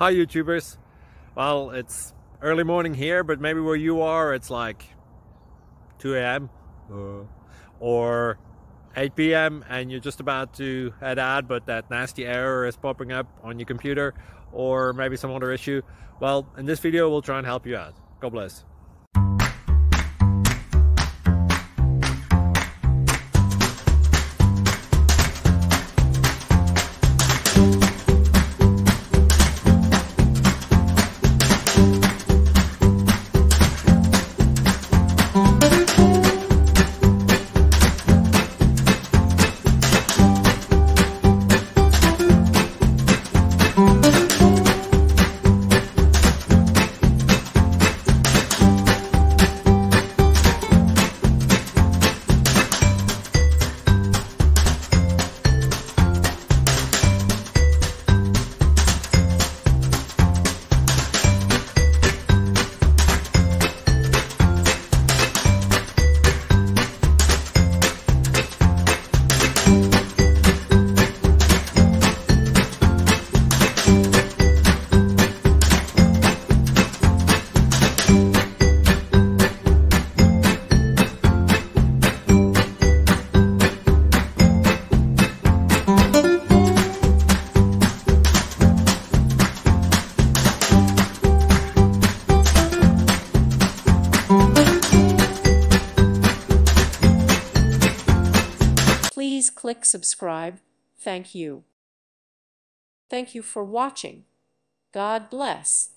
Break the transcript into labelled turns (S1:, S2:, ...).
S1: Hi YouTubers. Well, it's early morning here, but maybe where you are it's like 2 a.m. or 8 p.m. and you're just about to head out, but that nasty error is popping up on your computer, or maybe some other issue. Well, in this video we'll try and help you out. God bless.
S2: Please click subscribe. Thank you. Thank you for watching. God bless.